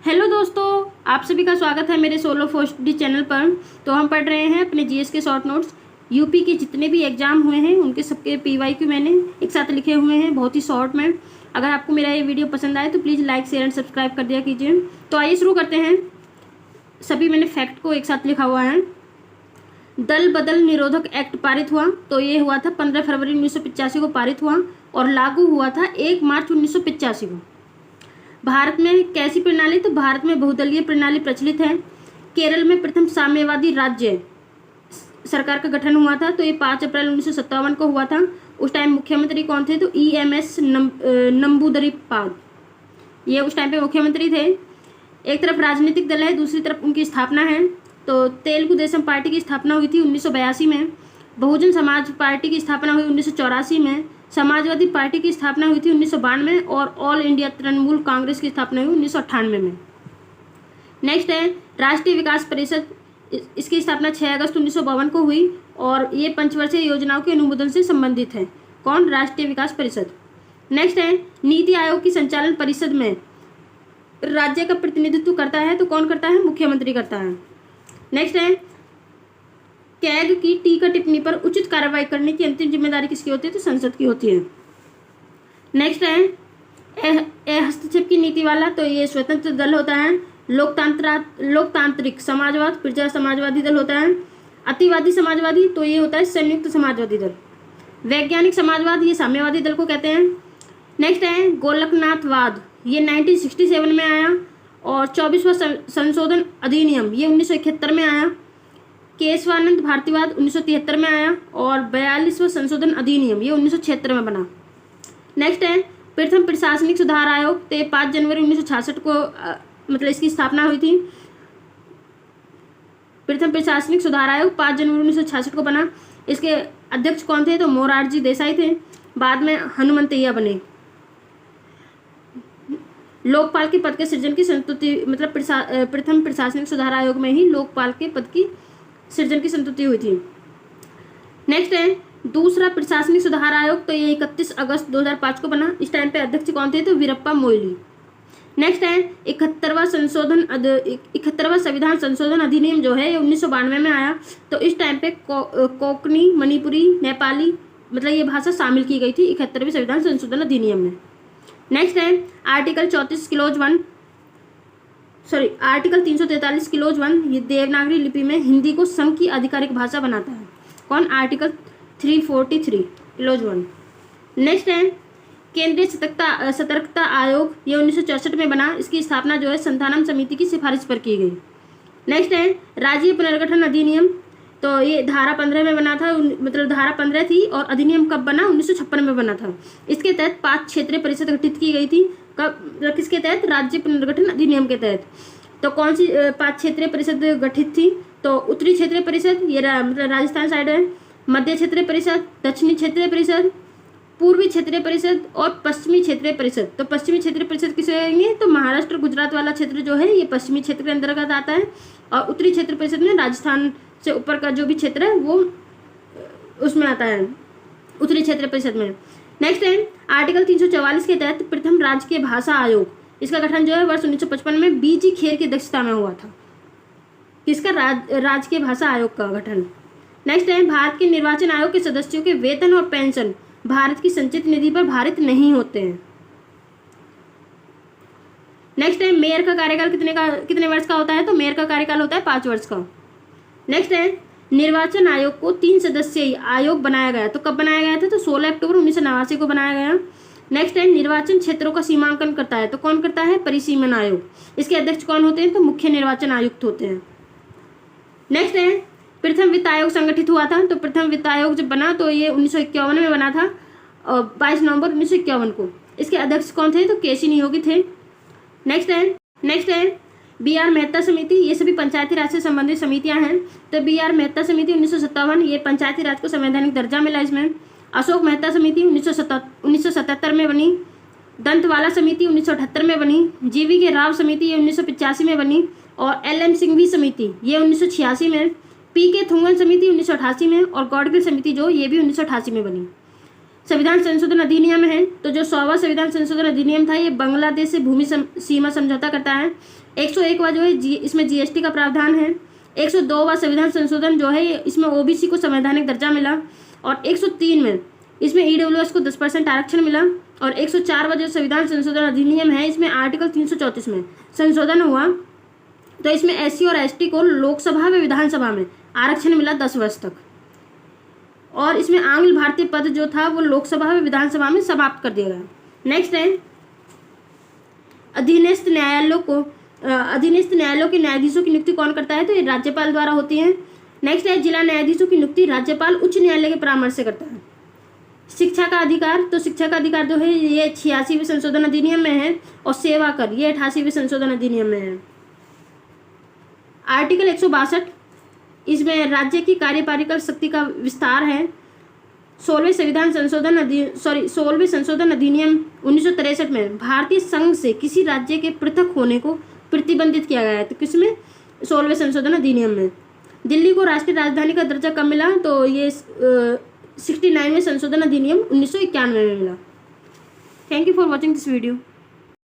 Hello दोस्तों, आप सभी का स्वागत है मेरे सोलो फोस्टी चैनल पर। तो हम पढ़ रहे हैं अपने जीएस के शॉर्ट नोट्स। यूपी के जितने भी एग्जाम हुए हैं उनके सबके पीवाईक्यू मैंने एक साथ लिखे हुए हैं, बहुत ही शॉर्ट में। अगर आपको मेरा ये वीडियो पसंद आए तो please like share and subscribe कर दिया कीजिए। तो आइए शुरू करते हैं। सभी मैंने फैक्ट को एक साथ लिखा हुआ है। दल बदल निरोधक एक्ट पारित हुआ, तो ये हुआ था 15 फरवरी 1985 को पारित हुआ और लागू हुआ था 1 मार्च 1985 को। भारत में कैसी प्रणाली? तो भारत में बहुदलीय प्रणाली प्रचलित है। केरल में प्रथम साम्यवादी राज्य सरकार का गठन हुआ था, तो ये 5 अप्रैल 1957 को हुआ था। उस टाइम मुख्यमंत्री कौन थे? तो EMS नंबूदरीपाद, ये उस टाइम पे मुख्यमंत्री थे। एक तरफ राजनीतिक दल है, दूसरी तरफ उनकी स्थापना है। तो तेलुगु देशम पार्टी की स्थापना हुई थी 1982 में। बहुजन समाज पार्टी की स्थापना हुई 1984 में। समाजवादी पार्टी की स्थापना हुई थी 1992 में और ऑल इंडिया तृणमूल कांग्रेस की स्थापना हुई 1998 में। नेक्स्ट है राष्ट्रीय विकास परिषद। इसकी स्थापना 6 अगस्त 1952 को हुई और ये पंचवर्षीय योजनाओं के अनुमोदन से संबंधित है। कौन? राष्ट्रीय विकास परिषद। नेक्स्ट है नीति आयोग की संचालन परिषद में राज्य का प्रतिनिधित्व करता है, तो कौन करता है? मुख्यमंत्री करता है। नेक्स्ट है कैग की टीका टिप्पणी पर उचित कार्रवाई करने की अंतिम जिम्मेदारी किसकी होती है? तो संसद की होती है। नेक्स्ट है हस्तक्षेप की नीति वाला, तो ये स्वतंत्र दल होता है। लोकतांत्रिक समाजवाद प्रजा समाजवादी दल होता है। अतिवादी समाजवादी, तो ये होता है संयुक्त समाजवादी दल। वैज्ञानिक समाजवाद, ये साम्यवादी दल को कहते हैं। नेक्स्ट है गोलकनाथवाद, ये 1967 में आया और 24वां संशोधन अधिनियम ये 1971 में आया। केशवानंद भारतीवाद 1973 में आया और 42वां संशोधन अधिनियम ये 1976 में बना। नेक्स्ट है प्रथम प्रशासनिक सुधार आयोग, तो 5 जनवरी 1966 को मतलब इसकी स्थापना हुई थी। प्रथम प्रशासनिक सुधार आयोग 5 जनवरी 1966 को बना। इसके अध्यक्ष कौन थे? तो मोरारजी देसाई थे, बाद में हनुमंतैया बने। लोकपाल के पद के सृजन की संस्तुति मतलब प्रथम प्रशासनिक सुधार आयोग में ही लोकपाल के पद की सृजन की संस्तुति हुई थी। नेक्स्ट है दूसरा प्रशासनिक सुधार आयोग, तो ये 31 अगस्त 2005 को बना। इस टाइम पे अध्यक्ष कौन थे? तो वीरप्पा मोइली। नेक्स्ट है 71वां संविधान संशोधन अधिनियम जो है ये 1992 में आया। तो इस टाइम पे कोंकणी, मणिपुरी, नेपाली मतलब ये भाषा शामिल की गई थी 71वें संविधान संशोधन अधिनियम में। नेक्स्ट है आर्टिकल 343 क्लोज 1 ये देवनागरी लिपि में हिंदी को संघ की आधिकारिक भाषा बनाता है। कौन? Article 343 close 1। नेक्स्ट है केंद्रीय सतर्कता आयोग, ये 1964 में बना। इसकी स्थापना जो है संथानम समिति की सिफारिश पर की गई। नेक्स्ट है राज्य पुनर्गठन अधिनियम, तो ये धारा 15 में बना था, मतलब धारा 15 थी और अधिनियम कब बना? 1956 में बना था। इसके तहत 5 क्षेत्रीय परिषद गठित की गई थी। कब? किसके तहत? राज्य पुनर्गठन अधिनियम के तहत। तो कौन सी 5 क्षेत्रीय परिषद गठित थी? तो उत्तरी क्षेत्रीय परिषद, ये मतलब राजस्थान साइड है। मध्य क्षेत्रीय परिषद, दक्षिणी क्षेत्रीय परिषद, पूर्वी क्षेत्रीय परिषद और पश्चिमी क्षेत्रीय परिषद। तो पश्चिमी क्षेत्रीय परिषद किसे कहेंगे? तो महाराष्ट्र गुजरात वाला क्षेत्र जो है ये पश्चिमी क्षेत्र के अंतर्गत आता है और उत्तरी क्षेत्र परिषद में राजस्थान से ऊपर का जो भी क्षेत्र है वो उसमें आता है, उत्तरी क्षेत्र परिषद में। नेक्स्ट है आर्टिकल 344 के तहत प्रथम राजकीय भाषा आयोग, इसका गठन जो है वर्ष 1955 में बीजी खेर की अध्यक्षता में हुआ था। किसका? राजकीय भाषा आयोग का गठन। नेक्स्ट है भारत के निर्वाचन आयोग के सदस्यों के वेतन और पेंशन भारत की संचित निधि पर भारित नहीं होते हैं। नेक्स्ट है मेयर का कार्यकाल कितने वर्ष का होता है? तो मेयर का कार्यकाल होता है 5 वर्ष का। नेक्स्ट है निर्वाचन आयोग को 3 सदस्यीय आयोग बनाया गया। तो कब बनाया गया था? तो 16 अक्टूबर 1989 को बनाया गया। नेक्स्ट है निर्वाचन क्षेत्रों का सीमांकन करता है, तो कौन करता है? परिसीमन आयोग। इसके अध्यक्ष कौन होते हैं? तो मुख्य निर्वाचन आयुक्त होते हैं। नेक्स्ट है प्रथम वित्त आयोग संगठित हुआ था। तो प्रथम वित्त आयोग जब बना तो ये 1951 में बना था और 22 नवंबर 1951 को। इसके अध्यक्ष कौन थे? तो केसी नियोगी थे। नेक्स्ट है BR मेहता समिति, ये सभी पंचायती राज से संबंधित समितियां हैं। तो BR मेहता समिति 1957 ये पंचायती राज को संवैधानिक दर्जा मिला इसमें। अशोक मेहता समिति 1977 में बनी। दंतवाला समिति 1978 में बनी। GV के राव समिति ये 1985 में बनी और LM सिंघवी समिति ये 1986 में। PK थुंगन समिति 1988 में और गौडगिल समिति जो ये भी 1988 में बनी। संविधान संशोधन अधिनियम है, तो जो 100वां संविधान संशोधन अधिनियम था ये बांग्लादेश से भूमि सीमा समझौता करता है। 101वां जो है इसमें जीएसटी का प्रावधान है। 102वां संविधान संशोधन जो है इसमें ओबीसी को संवैधानिक दर्जा मिला। और 103 में इसमें ईडब्ल्यूएस को 10% आरक्षण मिला। और 104वां जो संविधान संशोधन अधिनियम है इसमें आर्टिकल 334 में संशोधन हुआ, तो इसमें एससी और एसटी को लोकसभा व विधानसभा में आरक्षण मिला 10 वर्ष तक। और इसमें आंग्ल भारतीय पद जो था वो लोकसभा व विधानसभा में समाप्त कर दिया गया। नेक्स्ट है अधीनस्थ न्यायालयों के न्यायाधीशों की नियुक्ति कौन करता है, तो ये राज्यपाल द्वारा होती है। नेक्स्ट है जिला न्यायाधीशों की नियुक्ति राज्यपाल उच्च न्यायालय के परामर्श से करता है। शिक्षा का अधिकार, तो शिक्षा का अधिकार जो है ये 86वें संशोधन अधिनियम में है। और सेवा कर ये 88वें संशोधन अधिनियम में है। आर्टिकल 162 इसमें राज्य की कार्यपालिका शक्ति का विस्तार है। 16वें संशोधन अधिनियम 1963 में भारतीय संघ से किसी राज्य के पृथक होने को प्रतिबंधित किया गया है, तो किसमें 16वें संशोधन अधिनियम में। दिल्ली को राष्ट्रीय राजधानी का दर्जा कब मिला, तो ये 69वें संशोधन अधिनियम 1991 में मिला। Thank you for watching this video.